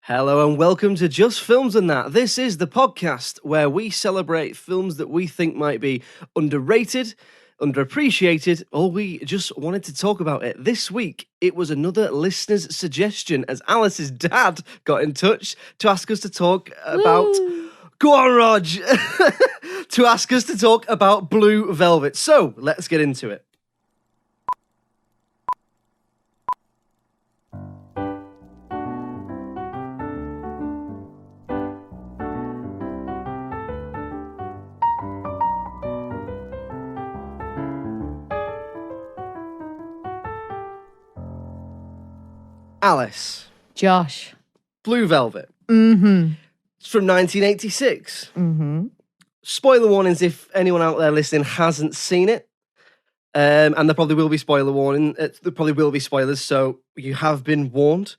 Hello and welcome to Just Films and That. This is the podcast where we celebrate films that we think might be underrated, underappreciated, or we just wanted to talk about it. This week, it was another listener's suggestion as Alice's dad got in touch to ask us to talk about... Woo. Go on, Rog! To ask us to talk about Blue Velvet. So, let's get into it. Alice. Josh. Blue Velvet. Mm-hmm. It's from 1986. Mm-hmm. Spoiler warnings if anyone out there listening hasn't seen it. And there probably will be spoiler warning. There probably will be spoilers, so you have been warned.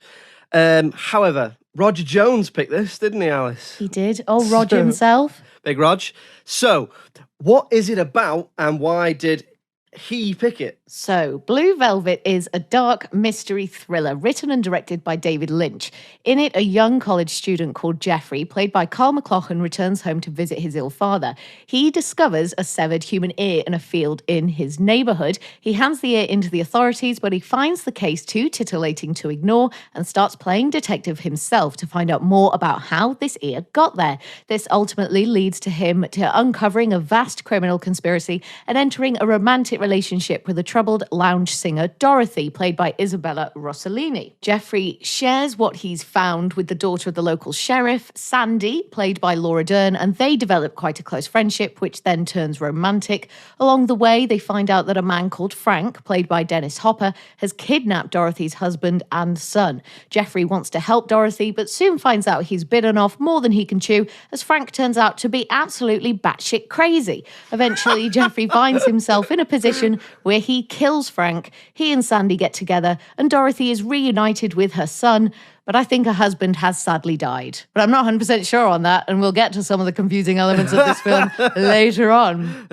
However, Roger Jones picked this, didn't he, Alice? He did. Oh, Roger himself. Big Rog. So, what is it about and why did he pick it? So, Blue Velvet is a dark mystery thriller written and directed by David Lynch. In it, a young college student called Jeffrey, played by Carl McLachlan, returns home to visit his ill father. He discovers a severed human ear in a field in his neighborhood. He hands the ear into the authorities, but he finds the case too titillating to ignore and starts playing detective himself to find out more about how this ear got there. This ultimately leads to him to uncovering a vast criminal conspiracy and entering a romantic relationship with a troubled lounge singer Dorothy, played by Isabella Rossellini. Jeffrey shares what he's found with the daughter of the local sheriff, Sandy, played by Laura Dern, and they develop quite a close friendship, which then turns romantic. Along the way, they find out that a man called Frank, played by Dennis Hopper, has kidnapped Dorothy's husband and son. Jeffrey wants to help Dorothy, but soon finds out he's bitten off more than he can chew, as Frank turns out to be absolutely batshit crazy. Eventually, Jeffrey finds himself in a position where he kills Frank, he and Sandy get together, and Dorothy is reunited with her son, but I think her husband has sadly died. But I'm not 100% sure on that, and we'll get to some of the confusing elements of this film later on.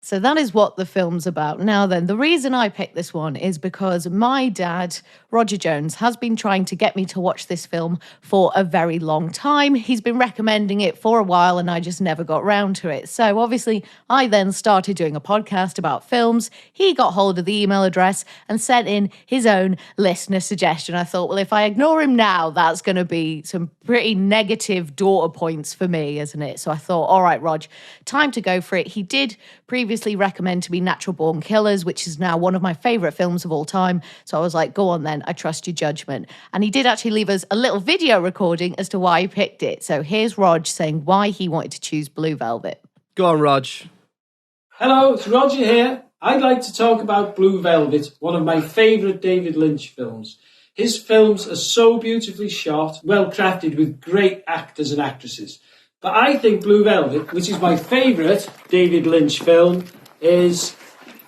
So that is what the film's about. Now then, the reason I picked this one is because my dad, Roger Jones, has been trying to get me to watch this film for a very long time. He's been recommending it for a while and I just never got round to it. So obviously, I then started doing a podcast about films. He got hold of the email address and sent in his own listener suggestion. I thought, well, if I ignore him now, that's going to be some pretty negative daughter points for me, isn't it? So I thought, all right, Rog, time to go for it. He did previously recommend to me Natural Born Killers, which is now one of my favourite films of all time. So I was like, go on then, I trust your judgment. And he did actually leave us a little video recording as to why he picked it. So here's Rog saying why he wanted to choose Blue Velvet. Go on, Rog. Hello, it's Roger here. I'd like to talk about Blue Velvet, one of my favourite David Lynch films. His films are so beautifully shot, well crafted with great actors and actresses. But I think Blue Velvet, which is my favourite David Lynch film, is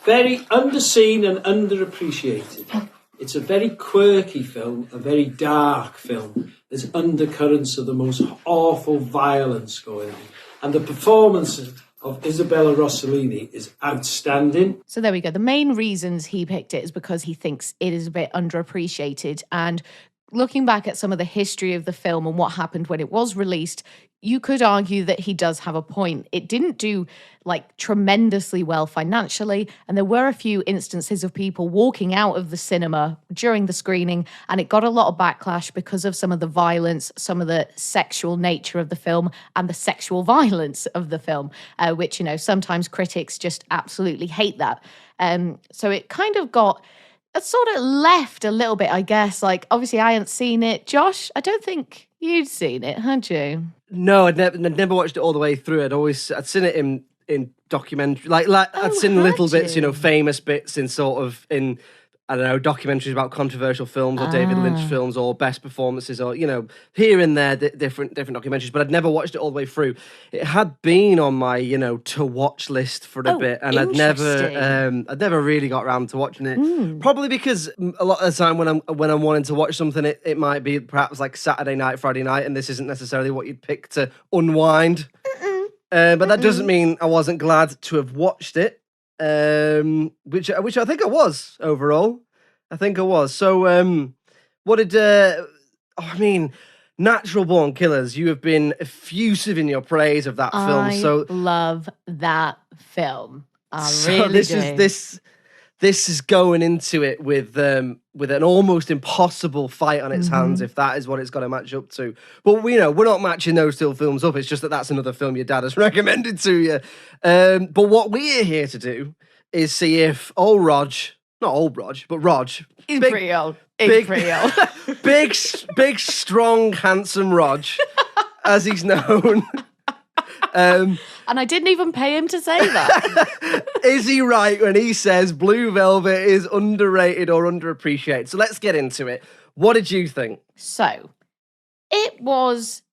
very underseen and underappreciated. It's a very quirky film, a very dark film. There's undercurrents of the most awful violence going on. And the performance of Isabella Rossellini is outstanding. So there we go. The main reasons he picked it is because he thinks it is a bit underappreciated. And looking back at some of the history of the film and what happened when it was released, you could argue that he does have a point. It didn't do tremendously well financially, and there were a few instances of people walking out of the cinema during the screening, and it got a lot of backlash because of some of the violence, some of the sexual nature of the film, and the sexual violence of the film, which, sometimes critics just absolutely hate that. So it kind of got... It sort of left a little bit, I guess. Obviously, I hadn't seen it. Josh, I don't think you'd seen it, had you? No, I'd never watched it all the way through. I'd seen it in documentary, I'd seen little bits, famous bits in I don't know, documentaries about controversial films or David Lynch films or best performances or, here and there, different documentaries, but I'd never watched it all the way through. It had been on my, to watch list for a bit, and I'd never really got around to watching it. Probably because a lot of the time when I'm wanting to watch something, it might be perhaps like Saturday night, Friday night, and this isn't necessarily what you'd pick to unwind. But that doesn't mean I wasn't glad to have watched it. Which I think I was overall. I think I was. So, what did? Natural Born Killers, you have been effusive in your praise of that film. I So love that film. I so really this do. is this is going into it with an almost impossible fight on its hands, if that is what it's got to match up to. But we're not matching those two films up. It's just that that's another film your dad has recommended to you. But what we're here to do is see if old Rog, not old Rog, but Rog, He's pretty old. He's pretty old. big, strong, handsome Rog, as he's known. And I didn't even pay him to say that. Is he right when he says Blue Velvet is underrated or underappreciated? So let's get into it. What did you think? So, it was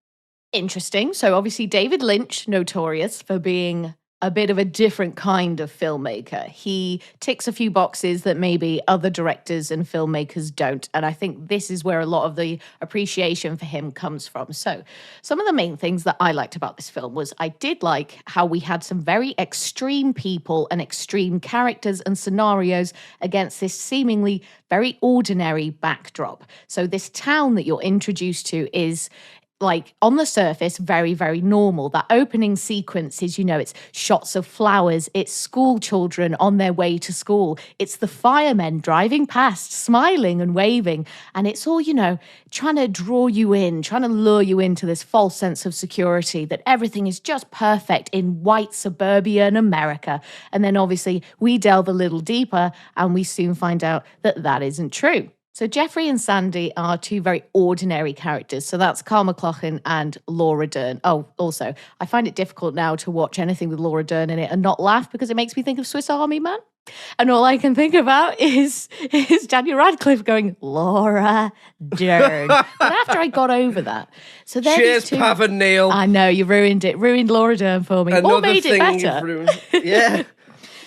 interesting. So, obviously, David Lynch, notorious for being a bit of a different kind of filmmaker. He ticks a few boxes that maybe other directors and filmmakers don't. And I think this is where a lot of the appreciation for him comes from. So some of the main things that I liked about this film was I did like how we had some very extreme people and extreme characters and scenarios against this seemingly very ordinary backdrop. So this town that you're introduced to is, like, on the surface, very, very normal. That opening sequence is, it's shots of flowers, it's school children on their way to school, it's the firemen driving past, smiling and waving, and it's all, trying to draw you in, trying to lure you into this false sense of security, that everything is just perfect in white suburban America. And then obviously we delve a little deeper and we soon find out that that isn't true. So Jeffrey and Sandy are two very ordinary characters. So that's Carl McLachlan and Laura Dern. Oh, also, I find it difficult now to watch anything with Laura Dern in it and not laugh because it makes me think of Swiss Army Man. And all I can think about is Daniel Radcliffe going, Laura Dern. But after I got over that. So cheers, Pav and Neil. I know, you ruined it. Ruined Laura Dern for me. Another or made it thing better. you've ruined. Yeah.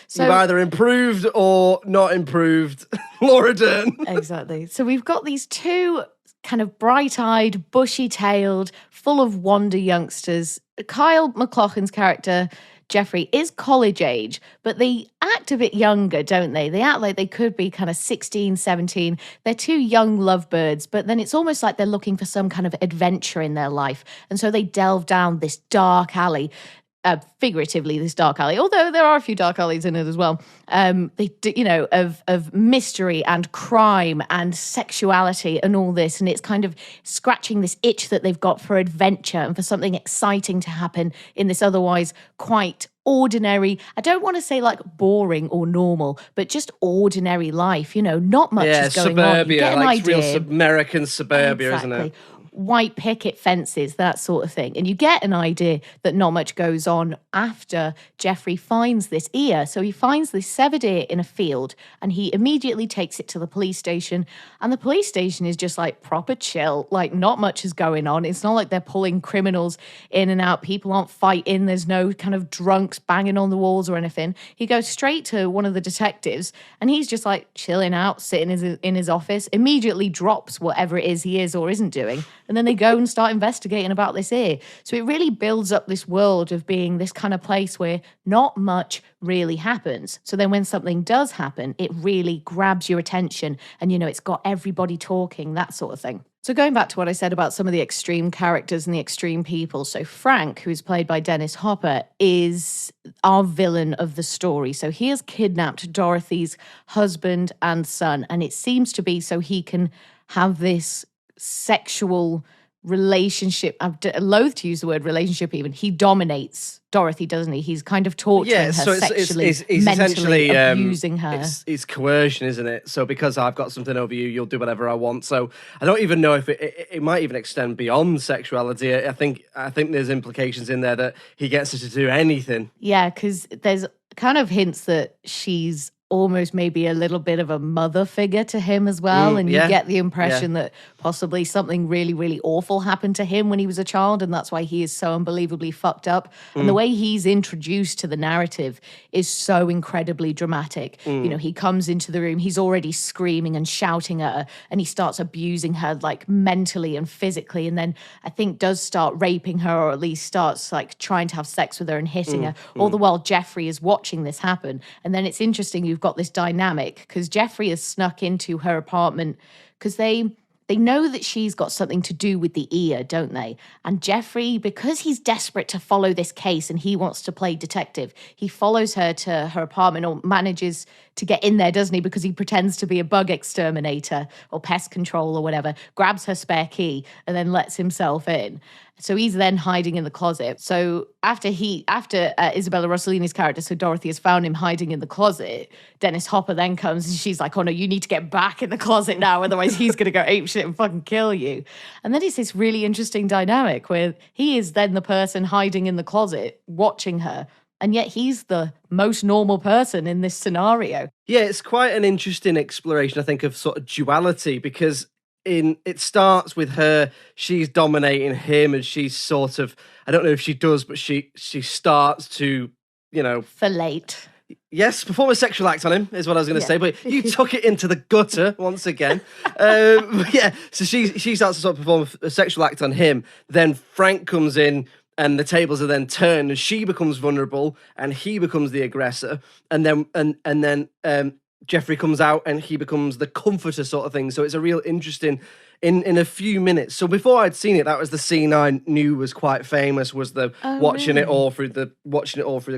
So, you've either improved or not improved Laura Dern. Exactly. So we've got these two kind of bright-eyed, bushy-tailed, full of wonder youngsters. Kyle MacLachlan's character, Jeffrey, is college age, but they act a bit younger, don't they? They act like they could be kind of 16, 17. They're two young lovebirds, but then it's almost like they're looking for some kind of adventure in their life. And so they delve down this dark alley. Figuratively, this dark alley, although there are a few dark alleys in it as well. Of mystery and crime and sexuality and all this, and it's kind of scratching this itch that they've got for adventure and for something exciting to happen in this otherwise quite ordinary. I don't want to say like boring or normal, but just ordinary life. Not much is going on. You get an idea. Real American suburbia, exactly. Isn't it? White picket fences, that sort of thing. And you get an idea that not much goes on after Jeffrey finds this ear. So he finds this severed ear in a field and he immediately takes it to the police station. And the police station is just like proper chill, like not much is going on. It's not like they're pulling criminals in and out. People aren't fighting. There's no kind of drunks banging on the walls or anything. He goes straight to one of the detectives and he's just like chilling out, sitting in his office, immediately drops whatever it is he is or isn't doing. And then they go and start investigating about this ear. So it really builds up this world of being this kind of place where not much really happens. So then when something does happen, it really grabs your attention and, it's got everybody talking, that sort of thing. So going back to what I said about some of the extreme characters and the extreme people. So Frank, who's played by Dennis Hopper, is our villain of the story. So he has kidnapped Dorothy's husband and son. And it seems to be so he can have this sexual relationship. I'm loath to use the word relationship even. He dominates Dorothy, doesn't he? He's kind of torturing her sexually, it's mentally abusing her. It's coercion, isn't it? So because I've got something over you, you'll do whatever I want. So I don't even know if it might even extend beyond sexuality. I think there's implications in there that he gets her to do anything. Yeah, because there's kind of hints that she's almost maybe a little bit of a mother figure to him as well. And you get the impression that possibly something really, really awful happened to him when he was a child. And that's why he is so unbelievably fucked up. And the way he's introduced to the narrative is so incredibly dramatic. He comes into the room, he's already screaming and shouting at her and he starts abusing her like mentally and physically. And then I think does start raping her or at least starts like trying to have sex with her and hitting her. All the while Jeffrey is watching this happen. And then it's interesting, you've got this dynamic because Jeffrey has snuck into her apartment because they they know that she's got something to do with the ear, don't they? And Jeffrey, because he's desperate to follow this case and he wants to play detective, he follows her to her apartment or manages to get in there, doesn't he? Because he pretends to be a bug exterminator or pest control or whatever, grabs her spare key and then lets himself in. So he's then hiding in the closet. So after Isabella Rossellini's character, so Dorothy, has found him hiding in the closet, Dennis Hopper then comes and she's like, oh no, you need to get back in the closet now, otherwise he's going to go apeshit and fucking kill you. And then it's this really interesting dynamic where he is then the person hiding in the closet watching her, and yet he's the most normal person in this scenario. Yeah, it's quite an interesting exploration, I think, of sort of duality, because it starts with her, she's dominating him, and she's sort of, I don't know if she does, but she starts to, Fellate. Yes, perform a sexual act on him is what I was going to say, but you took it into the gutter once again. So she starts to sort of perform a sexual act on him. Then Frank comes in, and the tables are then turned, and she becomes vulnerable, and he becomes the aggressor, and then Jeffrey comes out, and he becomes the comforter sort of thing. So it's a real interesting in a few minutes. So before I'd seen it, that was the scene I knew was quite famous, was the watching it all through the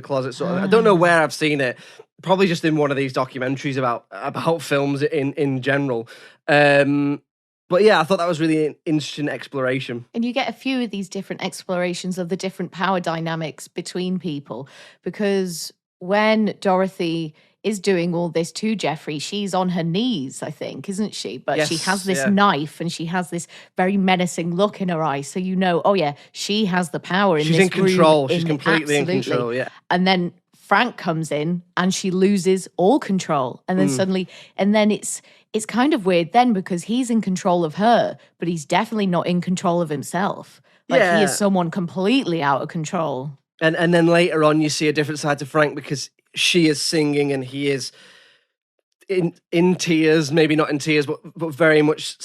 closet sort of. I don't know where I've seen it. Probably just in one of these documentaries about films in general. But yeah, I thought that was really an interesting exploration. And you get a few of these different explorations of the different power dynamics between people, because when Dorothy is doing all this to Jeffrey, she's on her knees, I think, isn't she? But yes, she has this knife, and she has this very menacing look in her eyes. So oh yeah, she has the power in She's this in control. room. She's completely in control, yeah. And then Frank comes in and she loses all control. And then suddenly, and then it's kind of weird then, because he's in control of her, but he's definitely not in control of himself. He is someone completely out of control. And then later on, you see a different side to Frank, because she is singing and he is in tears, maybe not in tears, but very much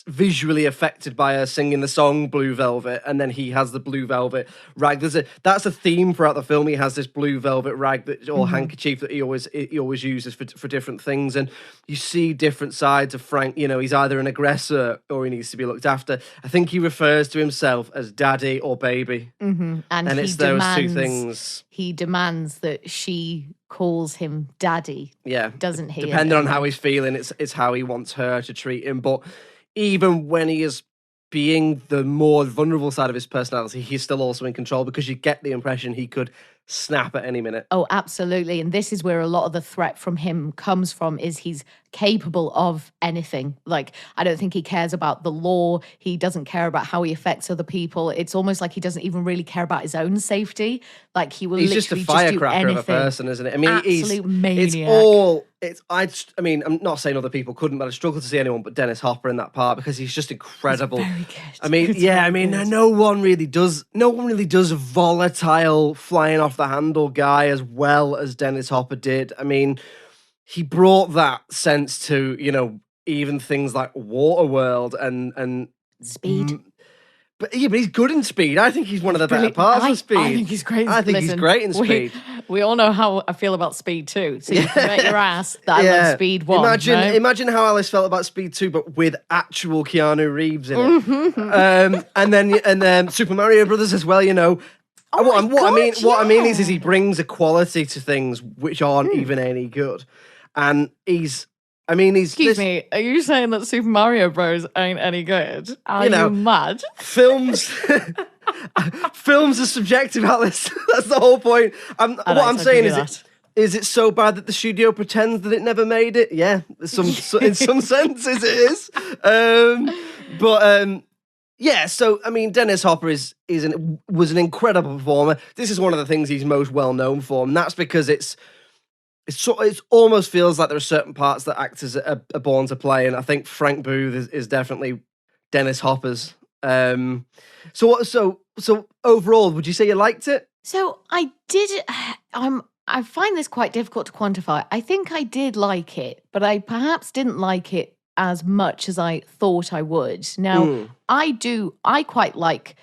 visually affected by her singing the song Blue Velvet, and then he has the blue velvet rag. That's a theme throughout the film. He has this blue velvet rag or handkerchief that he always uses for different things, and you see different sides of Frank. He's either an aggressor or he needs to be looked after. I think he refers to himself as daddy or baby, and it's those two things. He demands that she calls him daddy. Yeah, doesn't he? Depending on how he's feeling, it's how he wants her to treat him. But even when he is being the more vulnerable side of his personality, he's still also in control, because you get the impression he could snap at any minute. Oh, absolutely. And this is where a lot of the threat from him comes from, is he's capable of anything. Like, I don't think he cares about the law. He doesn't care about how he affects other people. It's almost like he doesn't even really care about his own safety. Like, he will he's literally just a firecracker of a person, isn't it? I mean, absolute maniac. I'm not saying other people couldn't, but I struggle to see anyone but Dennis Hopper in that part, because he's just incredible. He's very good. I mean, no one really does a volatile, flying off the handle guy as well as Dennis Hopper did. I mean, he brought that sense to, even things like Waterworld and Speed. But he's good in Speed. I think he's one of the better parts of Speed. I think he's great. He's great in Speed. We all know how I feel about Speed 2. So you can bet your ass that I love Speed 1. Imagine how Alice felt about Speed 2, but with actual Keanu Reeves in it. And then Super Mario Brothers as well. What I mean is he brings a quality to things which aren't even any good, and Excuse me, are you saying that Super Mario Bros. Ain't any good? Are you mad? Films are subjective, Alice. That's the whole point. What I'm saying is it so bad that the studio pretends that it never made it? Yeah, in some senses it is. Yeah, so I mean, Dennis Hopper was an incredible performer. This is one of the things he's most well known for, and that's because it almost feels like there are certain parts that actors are born to play, and I think Frank Booth is definitely Dennis Hopper's. So overall, would you say you liked it? So I did. I find this quite difficult to quantify. I think I did like it, but I perhaps didn't like it as much as I thought I would. Now, I quite like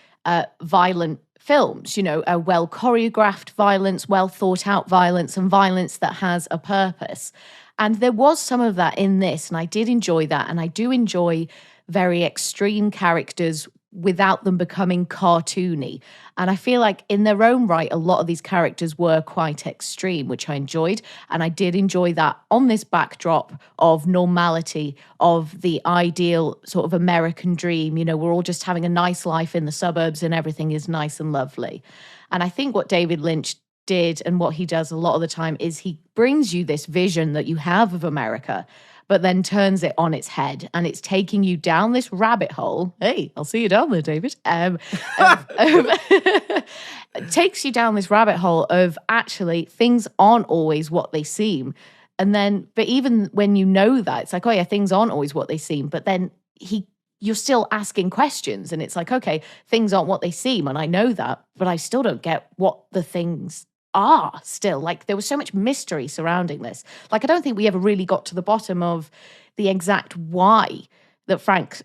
violent films, a well choreographed violence, well thought out violence, and violence that has a purpose. And there was some of that in this, and I did enjoy that. And I do enjoy very extreme characters without them becoming cartoony. And I feel like in their own right, a lot of these characters were quite extreme, which I enjoyed. And I did enjoy that on this backdrop of normality, of the ideal sort of American dream. You know, we're all just having a nice life in the suburbs and everything is nice and lovely. And I think what David Lynch did and what he does a lot of the time is he brings you this vision that you have of America, but then turns it on its head, and it's taking you down this rabbit hole. Hey, I'll see you down there, David. It takes you down this rabbit hole of actually things aren't always what they seem. And then, but even when you know that, it's like, oh yeah, things aren't always what they seem. But then you're still asking questions, and it's like, okay, things aren't what they seem, and I know that, but I still don't get what the things are still. Like, there was so much mystery surrounding this. Like, I don't think we ever really got to the bottom of the exact why that Frank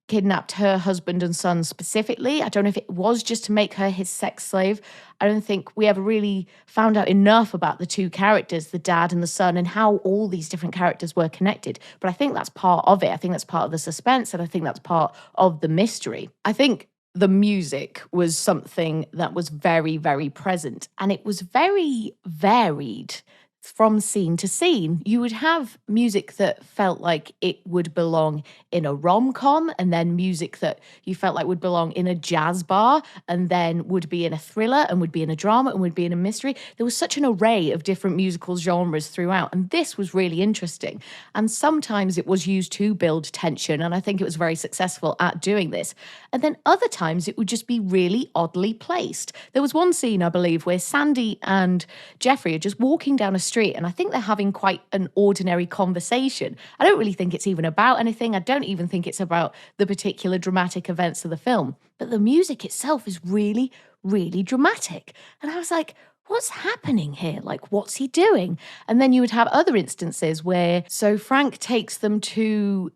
kidnapped her husband and son specifically. I don't know if it was just to make her his sex slave. I don't think we ever really found out enough about the two characters, the dad and the son, and how all these different characters were connected. But I think that's part of it. I think that's part of the suspense, and I think that's part of the mystery. I think the music was something that was very, very present, and it was very varied from scene to scene. You would have music that felt like it would belong in a rom-com, and then music that you felt like would belong in a jazz bar, and then would be in a thriller, and would be in a drama, and would be in a mystery. There was such an array of different musical genres throughout, and this was really interesting. And sometimes it was used to build tension, and I think it was very successful at doing this. And then other times it would just be really oddly placed. There was one scene, I believe, where Sandy and Jeffrey are just walking down a street, and I think they're having quite an ordinary conversation. I don't really think it's even about anything. I don't even think it's about the particular dramatic events of the film. But the music itself is really, really dramatic. And I was like, what's happening here? Like, what's he doing? And then you would have other instances where, so Frank takes them to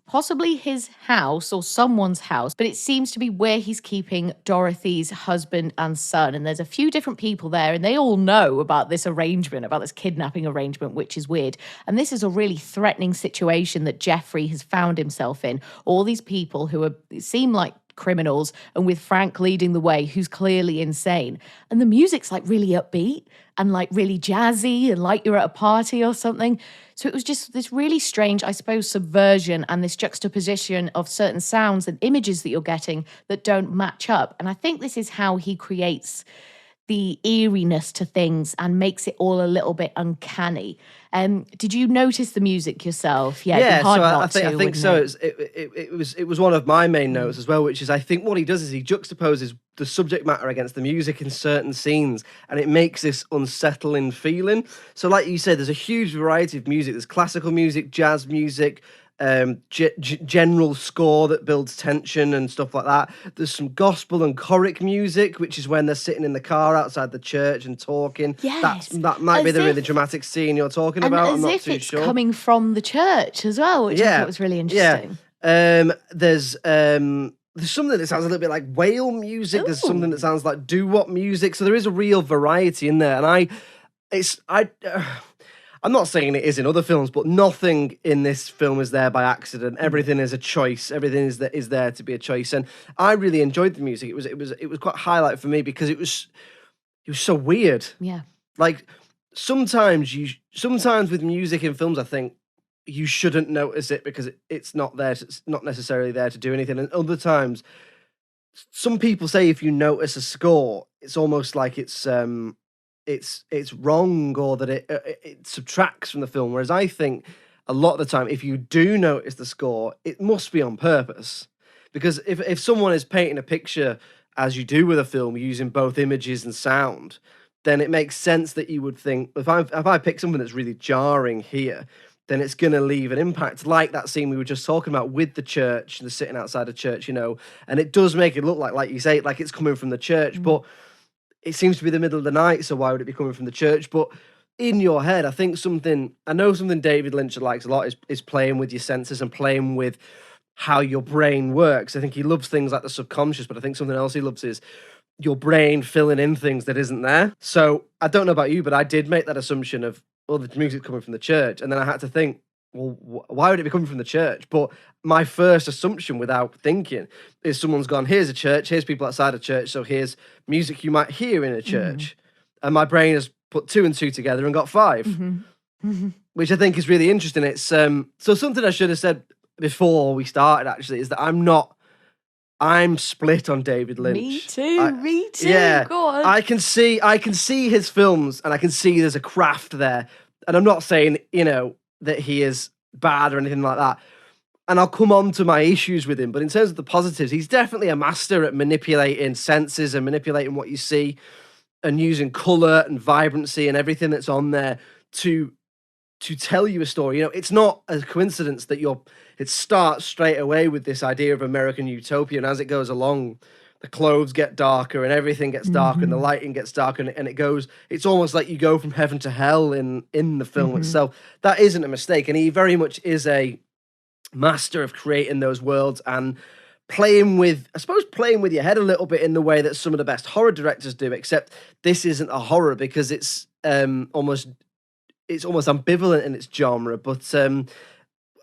possibly his house or someone's house, but it seems to be where he's keeping Dorothy's husband and son. And there's a few different people there, and they all know about this arrangement, about this kidnapping arrangement, which is weird. And this is a really threatening situation that Jeffrey has found himself in. All these people who seem like criminals, and with Frank leading the way, who's clearly insane. And the music's like really upbeat and like really jazzy and like you're at a party or something. So it was just this really strange, I suppose, subversion and this juxtaposition of certain sounds and images that you're getting that don't match up. And I think this is how he creates the eeriness to things and makes it all a little bit uncanny. Did you notice the music yourself? Yeah, it'd be hard not to, I think so. It was one of my main notes as well, which is I think what he does is he juxtaposes the subject matter against the music in certain scenes, and it makes this unsettling feeling. So, like you said, there's a huge variety of music. There's classical music, jazz music, general score that builds tension and stuff like that. There's some gospel and choric music, which is when they're sitting in the car outside the church and talking. Yes. That might be the really dramatic scene you're talking about. I'm not too sure. Coming from the church as well, which I thought was really interesting. Yeah. There's something that sounds a little bit like whale music. Ooh. There's something that sounds like doo-wop music. So there is a real variety in there. And I'm not saying it is in other films, but nothing in this film is there by accident. Everything is a choice. Everything is there to be a choice. And I really enjoyed the music. It was quite a highlight for me because it was so weird. Yeah. Like sometimes with music in films, I think you shouldn't notice it because it's not there. It's not necessarily there to do anything. And other times, some people say if you notice a score, it's almost like it's wrong or that it subtracts from the film. Whereas I think a lot of the time, if you do notice the score, it must be on purpose. Because if someone is painting a picture as you do with a film using both images and sound, then it makes sense that you would think, if I pick something that's really jarring here, then it's going to leave an impact, like that scene we were just talking about with the church, and the sitting outside a church, and it does make it look like you say, like it's coming from the church, but it seems to be the middle of the night, so why would it be coming from the church? But in your head, I know something David Lynch likes a lot is playing with your senses and playing with how your brain works. I think he loves things like the subconscious, but I think something else he loves is your brain filling in things that isn't there. So I don't know about you, but I did make that assumption of, the music's coming from the church. And then I had to think, well, why would it be coming from the church? But my first assumption, without thinking, is someone's gone, here's a church, here's people outside a church, so here's music you might hear in a church. And my brain has put 2 and 2 together and got 5, which I think is really interesting. It's so something I should have said before we started, actually, is that I'm split on David Lynch. Me too. Yeah, Go on. I can see his films, and I can see there's a craft there. And I'm not saying, that he is bad or anything like that. And I'll come on to my issues with him. But in terms of the positives, he's definitely a master at manipulating senses and manipulating what you see and using colour and vibrancy and everything that's on there to tell you a story. It's not a coincidence that it starts straight away with this idea of American utopia, and as it goes along, the clothes get darker and everything gets darker and the lighting gets darker, and it's almost like you go from heaven to hell in the film itself. That isn't a mistake, and he very much is a master of creating those worlds and playing with your head a little bit in the way that some of the best horror directors do, except this isn't a horror because it's almost ambivalent in its genre. But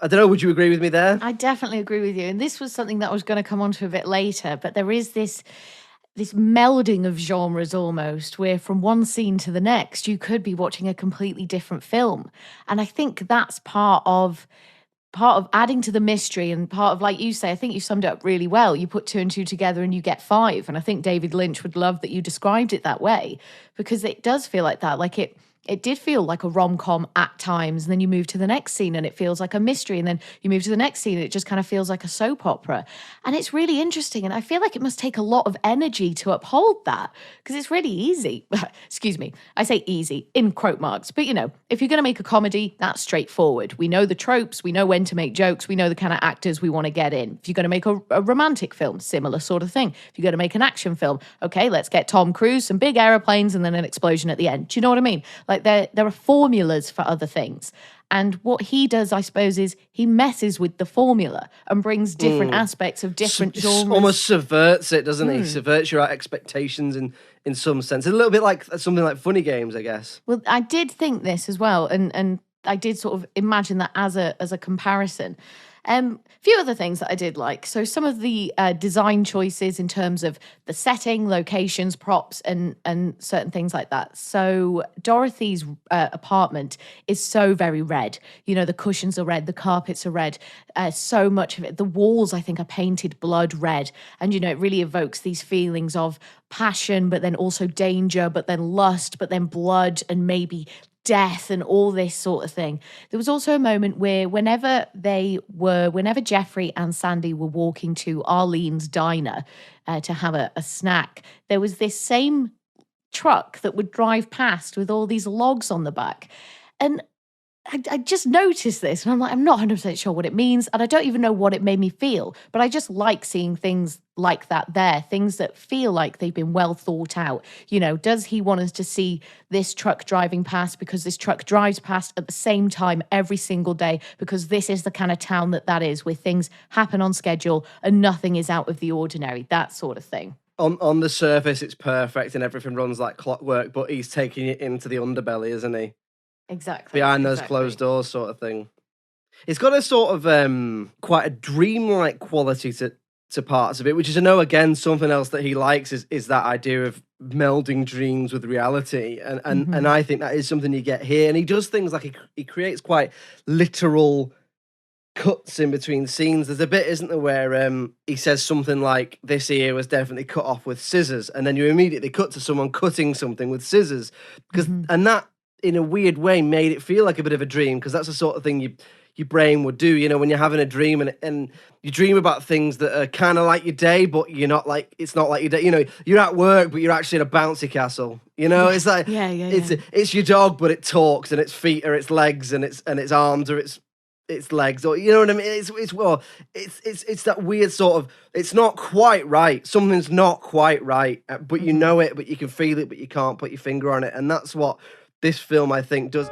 I don't know, would you agree with me there? I definitely agree with you. And this was something that I was going to come on to a bit later, but there is this melding of genres almost, where from one scene to the next, you could be watching a completely different film. And I think that's part of adding to the mystery, and part of, like you say, I think you summed it up really well. You put 2 and 2 together and you get 5. And I think David Lynch would love that you described it that way, because it does feel like that. Like it did feel like a rom-com at times, and then you move to the next scene and it feels like a mystery, and then you move to the next scene and it just kind of feels like a soap opera. And it's really interesting, and I feel like it must take a lot of energy to uphold that, because it's really easy. Excuse me, I say easy in quote marks, but if you're going to make a comedy, that's straightforward. We know the tropes, we know when to make jokes, we know the kind of actors we want to get in. If you're going to make a romantic film, similar sort of thing. If you're going to make an action film, okay, let's get Tom Cruise, some big aeroplanes, and then an explosion at the end. Do you know what I mean? Like there are formulas for other things. And what he does, I suppose, is he messes with the formula and brings different aspects of different genres. Almost subverts it, doesn't he? Subverts your expectations in some sense. A little bit like something like Funny Games, I guess. Well, I did think this as well, and I did sort of imagine that as a comparison. A few other things that I did like. So some of the design choices in terms of the setting, locations, props, and certain things like that. So Dorothy's apartment is so very red. The cushions are red, the carpets are red. So much of it, the walls, I think, are painted blood red. And, it really evokes these feelings of passion, but then also danger, but then lust, but then blood, and maybe death and all this sort of thing. There was also a moment where whenever Jeffrey and Sandy were walking to Arlene's diner to have a snack, there was this same truck that would drive past with all these logs on the back. And I just noticed this, and I'm like, I'm not 100% sure what it means, and I don't even know what it made me feel, but I just like seeing things like that there, things that feel like they've been well thought out. Does he want us to see this truck driving past because this truck drives past at the same time every single day, because this is the kind of town that is, where things happen on schedule and nothing is out of the ordinary, that sort of thing. On the surface, it's perfect and everything runs like clockwork, but he's taking it into the underbelly, isn't he? Exactly. Behind those closed doors sort of thing. It's got a sort of quite a dreamlike quality to parts of it, which is, I know, again, something else that he likes is that idea of melding dreams with reality. And I think that is something you get here. And he does things like he creates quite literal cuts in between scenes. There's a bit, isn't there, where he says something like, this ear was definitely cut off with scissors. And then you immediately cut to someone cutting something with scissors. And that, in a weird way, made it feel like a bit of a dream, because that's the sort of thing your brain would do, when you're having a dream and you dream about things that are kind of like your day, but it's not like your day. You're at work, but you're actually in a bouncy castle. It's like it's your dog, but it talks, and its feet are its legs, and its arms are its legs, or you know what I mean. It's that weird sort of, it's not quite right. Something's not quite right, but you know it, but you can feel it, but you can't put your finger on it, and that's what this film, I think, does.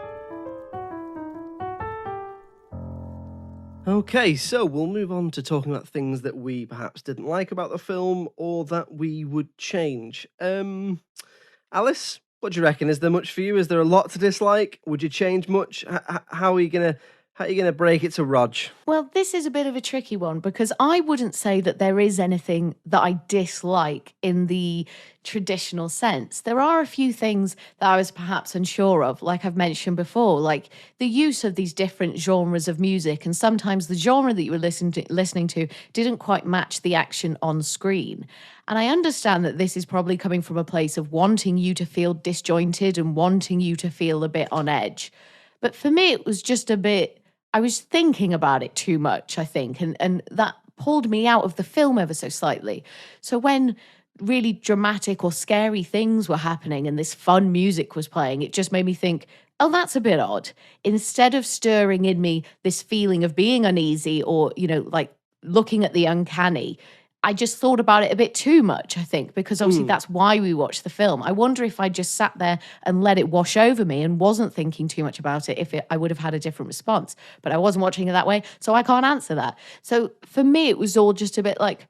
Okay, so we'll move on to talking about things that we perhaps didn't like about the film or that we would change. Alice, what do you reckon? Is there much for you? Is there a lot to dislike? Would you change much? How are you going to How are you going to break it to Rog? Well, this is a bit of a tricky one because I wouldn't say that there is anything that I dislike in the traditional sense. There are a few things that I was perhaps unsure of, like I've mentioned before, like the use of these different genres of music. And sometimes the genre that you were listening to didn't quite match the action on screen. And I understand that this is probably coming from a place of wanting you to feel disjointed and wanting you to feel a bit on edge. But for me, it was just a bit. I was thinking about it too much, I think, and that pulled me out of the film ever so slightly. So when really dramatic or scary things were happening and this fun music was playing, it just made me think, oh, that's a bit odd. Instead of stirring in me this feeling of being uneasy or, like looking at the uncanny, I just thought about it a bit too much, I think, because obviously that's why we watched the film. I wonder if I just sat there and let it wash over me and wasn't thinking too much about it, I would have had a different response. But I wasn't watching it that way, so I can't answer that. So for me, it was all just a bit like,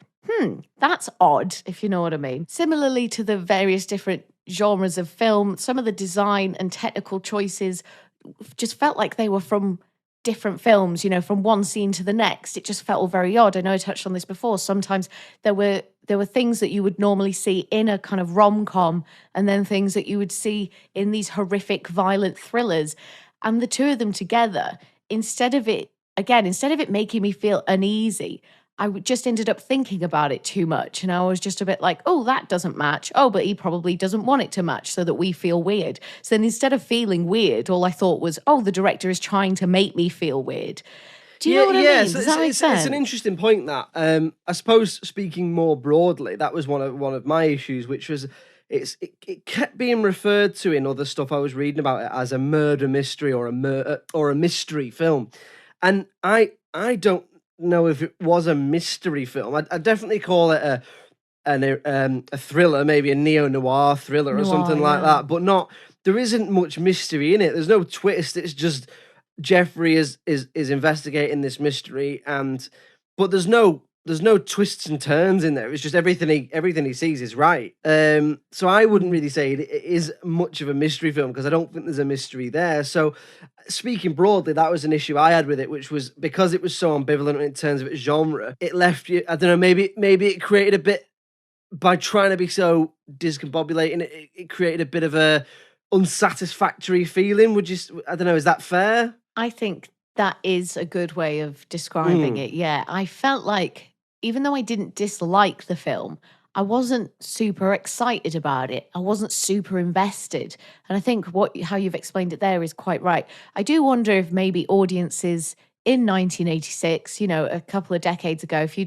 that's odd, if you know what I mean. Similarly to the various different genres of film, some of the design and technical choices just felt like they were from different films, from one scene to the next. It just felt all very odd. I know I touched on this before. Sometimes there were things that you would normally see in a kind of rom-com and then things that you would see in these horrific, violent thrillers. And the two of them together, instead of it making me feel uneasy, just ended up thinking about it too much. And I was just a bit like, oh, that doesn't match. Oh, but he probably doesn't want it to match so that we feel weird. So then instead of feeling weird, all I thought was, oh, the director is trying to make me feel weird. Do you know what I mean? Does that make sense? It's an interesting point that, I suppose speaking more broadly, that was one of my issues, which was it kept being referred to in other stuff I was reading about it as a murder mystery or a mystery film. And I don't know if it was a mystery film. I'd definitely call it a thriller, maybe a neo-noir thriller or something like that, but there isn't much mystery in it. There's no twist. It's just Jeffrey is investigating this mystery, but there's no twists and turns in there. It's just everything he sees is right. So I wouldn't really say it is much of a mystery film because I don't think there's a mystery there. So speaking broadly, that was an issue I had with it, which was because it was so ambivalent in terms of its genre. It left you, I don't know, maybe it created a bit, by trying to be so discombobulating, it created a bit of a unsatisfactory feeling. I don't know, is that fair? I think that is a good way of describing it. Yeah, I felt like even though I didn't dislike the film, I wasn't super excited about it. I wasn't super invested. And I think how you've explained it there is quite right. I do wonder if maybe audiences in 1986, a couple of decades ago, 3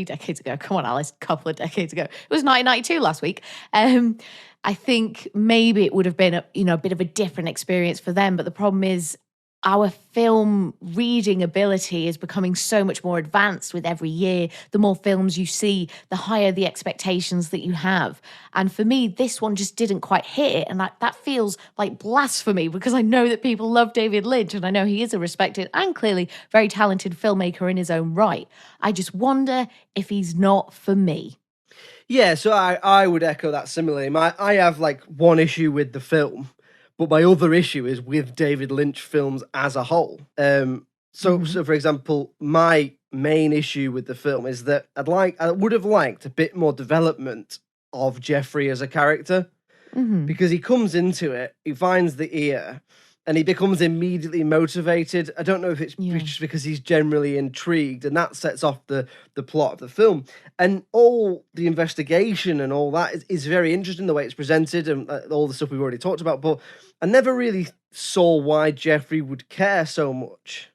decades ago, come on, Alice, a couple of decades ago. It was 1992 last week. I think maybe it would have been a bit of a different experience for them. But the problem is, our film reading ability is becoming so much more advanced with every year. The more films you see, the higher the expectations that you have. And for me, this one just didn't quite hit it. And that feels like blasphemy because I know that people love David Lynch and I know he is a respected and clearly very talented filmmaker in his own right. I just wonder if he's not for me. Yeah, so I would echo that similarly. I have one issue with the film. But my other issue is with David Lynch films as a whole. So for example, my main issue with the film is that I would have liked a bit more development of Jeffrey as a character, because he comes into it, he finds the ear, and he becomes immediately motivated. I don't know if it's just because he's generally intrigued, and that sets off the plot of the film. And all the investigation and all that is very interesting, the way it's presented and all the stuff we've already talked about. But I never really saw why Jeffrey would care so much.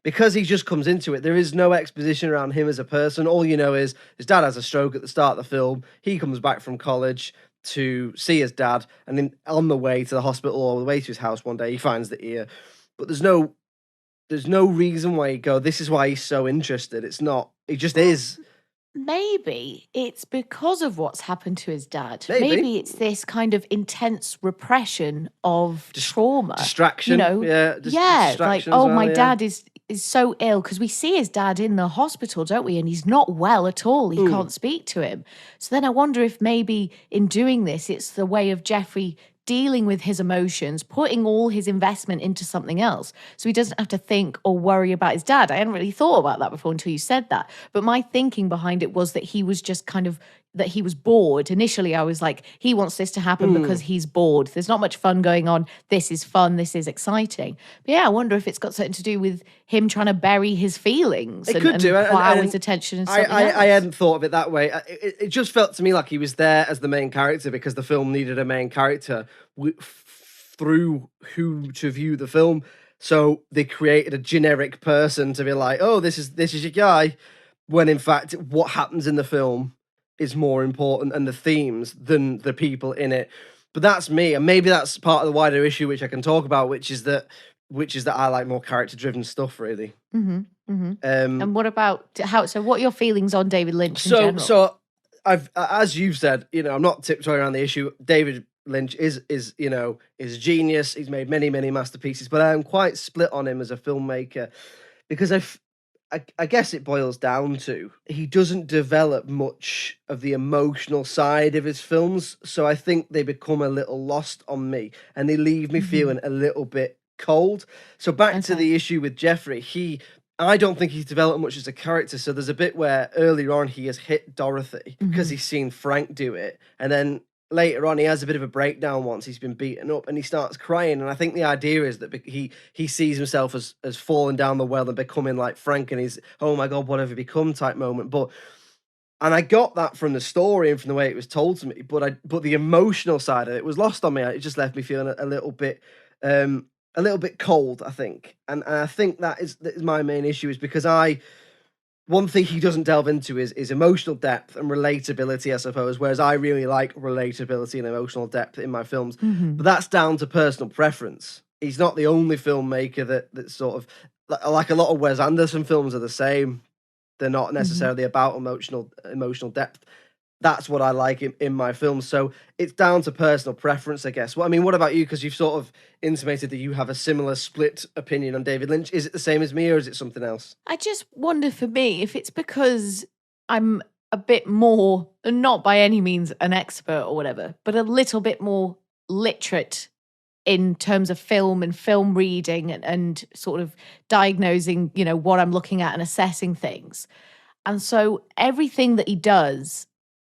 Because he just comes into it, there is no exposition around him as a person. All you know is his dad has a stroke at the start of the film. He comes back from college to see his dad, and then on the way to the hospital or the way to his house one day, he finds the ear. But there's no reason why you go, this is why he's so interested. It's not. He just is. Maybe it's because of what's happened to his dad. Maybe it's this kind of intense repression of trauma. Distraction. Like, oh, my dad is so ill, because we see his dad in the hospital, don't we? And he's not well at all. He can't speak to him. So then I wonder if maybe in doing this, it's the way of Jeffrey dealing with his emotions, putting all his investment into something else. So he doesn't have to think or worry about his dad. I hadn't really thought about that before until you said that. But my thinking behind it was that he was just kind of, that he was bored. Initially, I was like, he wants this to happen because he's bored. There's not much fun going on. This is fun. This is exciting. But yeah, I wonder if it's got something to do with him trying to bury his feelings It could do. plow his attention in something else. I hadn't thought of it that way. It just felt to me like he was there as the main character because the film needed a main character through who to view the film. So they created a generic person to be like, oh, this is your guy, when in fact what happens in the film is more important and the themes than the people in it. But that's me, and maybe that's part of the wider issue which I can talk about, which is that I like more character-driven stuff, really. And what about so what are your feelings on David Lynch in general? So I've, as you've said, I'm not tiptoeing around the issue. David Lynch is a genius. He's made many masterpieces, but I am quite split on him as a filmmaker because I guess it boils down to he doesn't develop much of the emotional side of his films, so I think they become a little lost on me and they leave me feeling a little bit cold. So back to the issue with Jeffrey, I don't think he's developed much as a character. So there's a bit where earlier on he has hit Dorothy because he's seen Frank do it, and then later on he has a bit of a breakdown once he's been beaten up and he starts crying. And I think the idea is that he sees himself as falling down the well and becoming like Frank, and he's, oh my God, what have he become type moment. And I got that from the story and from the way it was told to me, but the emotional side of it was lost on me. It just left me feeling a little bit cold, I think. And I think that is my main issue, is because one thing he doesn't delve into is emotional depth and relatability, I suppose, whereas I really like relatability and emotional depth in my films. But that's down to personal preference. He's not the only filmmaker that sort of, like a lot of Wes Anderson films are the same. They're not necessarily about emotional depth. That's what I like in my films. So it's down to personal preference, I guess. Well, I mean, what about you? Because you've sort of intimated that you have a similar split opinion on David Lynch. Is it the same as me, or is it something else? I just wonder for me if it's because I'm a bit more, not by any means an expert or whatever, but a little bit more literate in terms of film and film reading and sort of diagnosing, what I'm looking at and assessing things. And so everything that he does,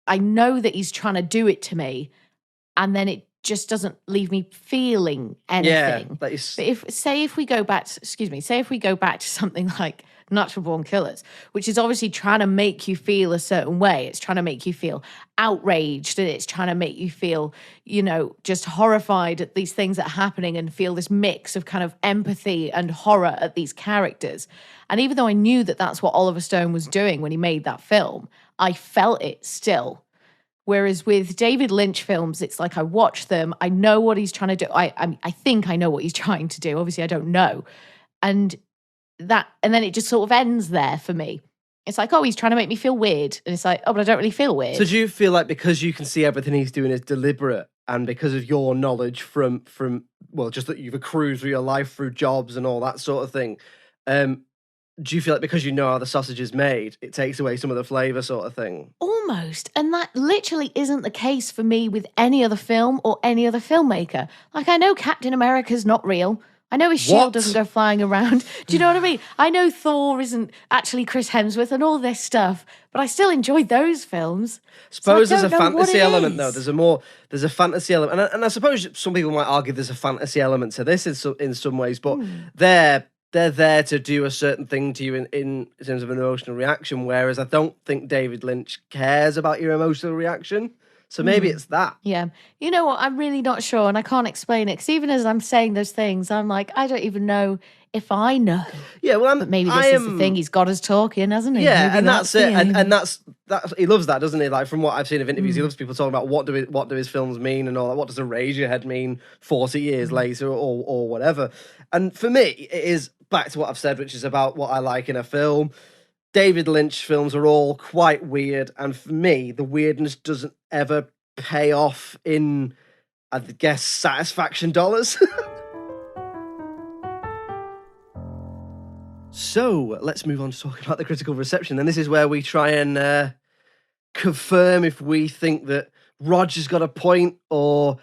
I know that he's trying to do it to me, and then it just doesn't leave me feeling anything. Yeah, but if we go back to something like Natural Born Killers, which is obviously trying to make you feel a certain way. It's trying to make you feel outraged, and it's trying to make you feel, just horrified at these things that are happening, and feel this mix of kind of empathy and horror at these characters. And even though I knew that that's what Oliver Stone was doing when he made that film, I felt it still. Whereas with David Lynch films, it's like I watch them, I know what he's trying to do. I think I know what he's trying to do. Obviously, I don't know. And then it just sort of ends there for me. It's like, oh, he's trying to make me feel weird. And it's like, oh, but I don't really feel weird. So do you feel like because you can see everything he's doing is deliberate, and because of your knowledge from just that you've accrued through your life through jobs and all that sort of thing, do you feel like because you know how the sausage is made, it takes away some of the flavour sort of thing? Almost. And that literally isn't the case for me with any other film or any other filmmaker. Like, I know Captain America's not real. I know his shield doesn't go flying around. Do you know what I mean? I know Thor isn't actually Chris Hemsworth and all this stuff, but I still enjoyed those films. Suppose there's a fantasy element, though. There's a fantasy element. And I suppose some people might argue there's a fantasy element to this in some ways, but they're there to do a certain thing to you in terms of an emotional reaction, whereas I don't think David Lynch cares about your emotional reaction. So maybe it's that. Yeah. You know what? I'm really not sure, and I can't explain it, because even as I'm saying those things, I'm like, I don't even know if I know. Yeah, well, but maybe this is the thing. He's got us talking, hasn't he? Yeah, maybe and that's it. And that's he loves that, doesn't he? Like, from what I've seen of interviews, he loves people talking about what do his films mean and all that. What does a Radiohead mean 40 years later or whatever? And for me, it is back to what I've said, which is about what I like in a film. David Lynch films are all quite weird, and for me, the weirdness doesn't ever pay off in, I guess, satisfaction dollars. So let's move on to talking about the critical reception. And this is where we try and confirm if we think that Roger's got a point, or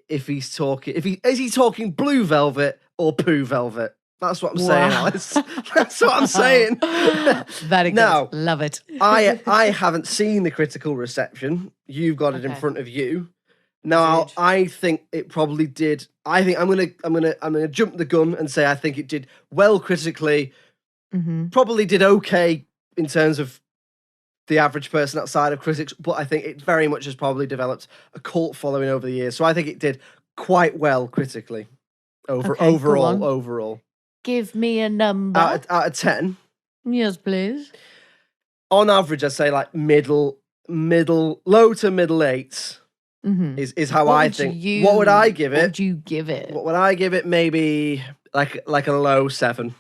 if he's talking, is he talking Blue Velvet or Poo Velvet? That's what I'm saying, Alice. That's what I'm saying. Very good. Now, Love it. I haven't seen the critical reception. You've got it in front of you. Now, I think it probably did. I think I'm gonna jump the gun and say I think it did well critically. Probably did okay in terms of the average person outside of critics, but I think it very much has probably developed a cult following over the years. So I think it did quite well critically overall. Give me a number. Out of 10. Yes, please. On average, I'd say like low to middle 8s is how I think. What would I give it? What would you give it? What would I give it? Maybe like a low 7.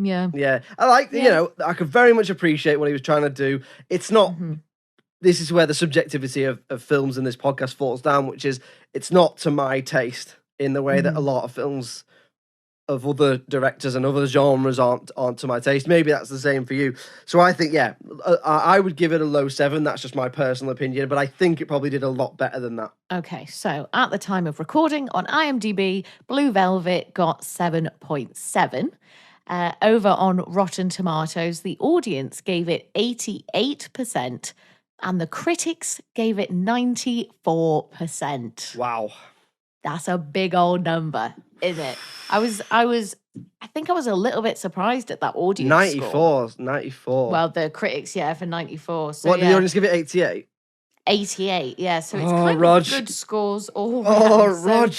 Yeah. Yeah. I like, I could very much appreciate what he was trying to do. It's not, this is where the subjectivity of films in this podcast falls down, which is it's not to my taste in the way that a lot of films of other directors and other genres aren't to my taste. Maybe that's the same for you. So I think, I would give it a low 7. That's just my personal opinion, but I think it probably did a lot better than that. Okay, so at the time of recording on IMDb, Blue Velvet got 7.7. Over on Rotten Tomatoes, the audience gave it 88% and the critics gave it 94%. Wow. That's a big old number, isn't it? I think I was a little bit surprised at that audience 94. score. 94. Well, the critics, for 94. So, what, did the audience give it 88? 88, yeah. So it's Rog. of good scores all Rog.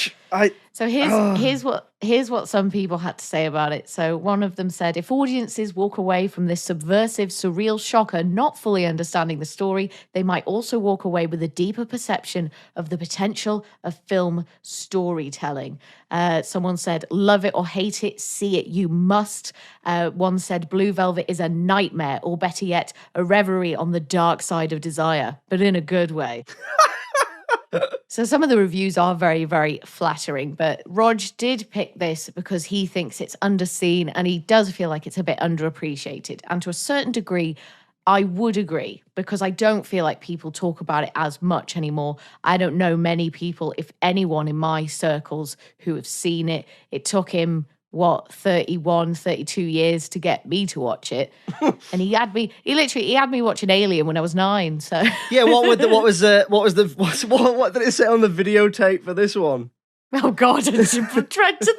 So here's what some people had to say about it. So one of them said, if audiences walk away from this subversive, surreal shocker not fully understanding the story, they might also walk away with a deeper perception of the potential of film storytelling. Someone said, love it or hate it, see it, you must. One said, Blue Velvet is a nightmare, or better yet, a reverie on the dark side of desire, but in a good way. So some of the reviews are very, very flattering, but Rog did pick this because he thinks it's underseen and he does feel like it's a bit underappreciated. And to a certain degree, I would agree, because I don't feel like people talk about it as much anymore. I don't know many people, if anyone in my circles, who have seen it. It took him 31, 32 years to get me to watch it. And he had me watching Alien when I was 9. So yeah, what did it say on the videotape for this one? Oh God, I dread to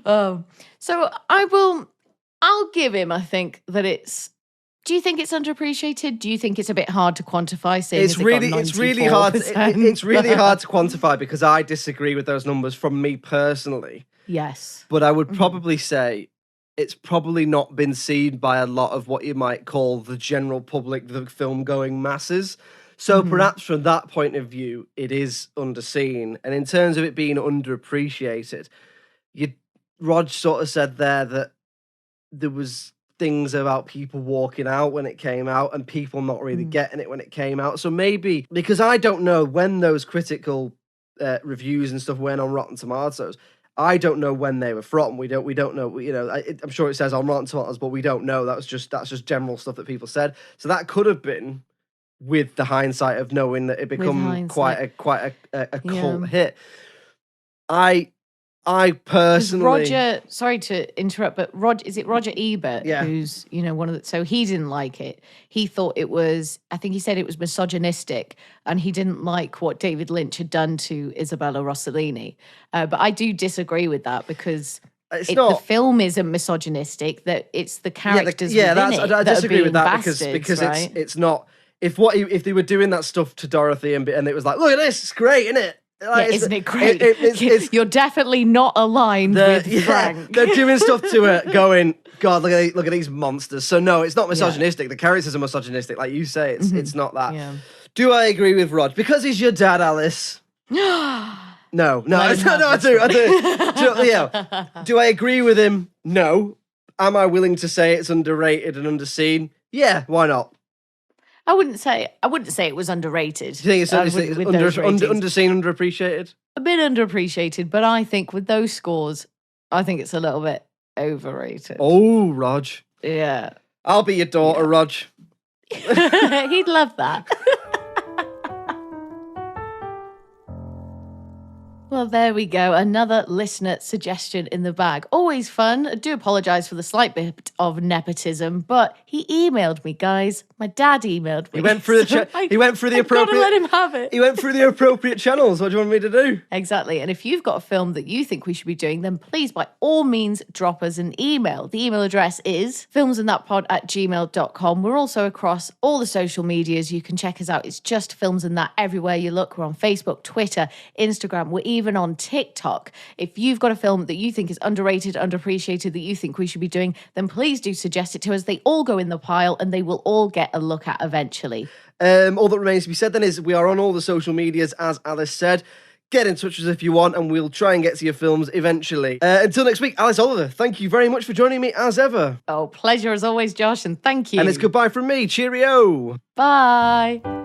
think. So I'll give him, I think, that it's. Do you think it's underappreciated? Do you think it's a bit hard to quantify? It's really hard. It's really hard to quantify because I disagree with those numbers from me personally. Yes, but I would probably say it's probably not been seen by a lot of what you might call the general public, the film-going masses. So perhaps from that point of view, it is underseen. And in terms of it being underappreciated, Rog sort of said there that there was things about people walking out when it came out and people not really getting it when it came out. So maybe, because I don't know when those critical reviews and stuff went on Rotten Tomatoes, I don't know when they were from. We don't know. I'm sure it says on Rotten Tomatoes, but we don't know. That's just general stuff that people said. So that could have been with the hindsight of knowing that it become quite a cult hit. I personally, Roger. Sorry to interrupt, but is it Roger Ebert? Yeah. Who's one of the. So he didn't like it. He thought it was. I think he said it was misogynistic, and he didn't like what David Lynch had done to Isabella Rossellini. But I do disagree with that because the film isn't misogynistic. That it's the characters. I disagree with that bastards, because right? it's not. If they were doing that stuff to Dorothy and it was like, look at this, it's great, isn't it? Like, isn't it great? You're definitely not aligned with Frank. They're doing stuff to it, going, God, look at these monsters. So no, it's not misogynistic. The characters are misogynistic, like you say. It's not that. Yeah. Do I agree with Rod? Because he's your dad, Alice. No, I do. Do I agree with him? No. Am I willing to say it's underrated and underseen? Yeah, why not? I wouldn't say it was underrated. Do you think it's underseen, underappreciated? A bit underappreciated, but I think with those scores, I think it's a little bit overrated. Oh, Rog. Yeah. I'll be your daughter, Rog. He'd love that. Well, there we go. Another listener suggestion in the bag. Always fun. I do apologise for the slight bit of nepotism, but he emailed me, guys. My dad emailed me. He went through the he went through the appropriate. Gotta let him have it. He went through the appropriate channels. What do you want me to do? Exactly. And if you've got a film that you think we should be doing, then please, by all means, drop us an email. The email address is filmsandthatpod@gmail.com. We're also across all the social medias. You can check us out. It's just Films and That everywhere you look. We're on Facebook, Twitter, Instagram. We're even on TikTok. If you've got a film that you think is underrated, underappreciated, that you think we should be doing, then please do suggest it to us. They all go in the pile and they will all get a look at eventually. All that remains to be said then is we are on all the social medias, as Alice said. Get in touch with us if you want, and we'll try and get to your films eventually. Until next week, Alice Oliver, thank you very much for joining me as ever. Oh, pleasure as always, Josh, and thank you. And it's goodbye from me. Cheerio. Bye.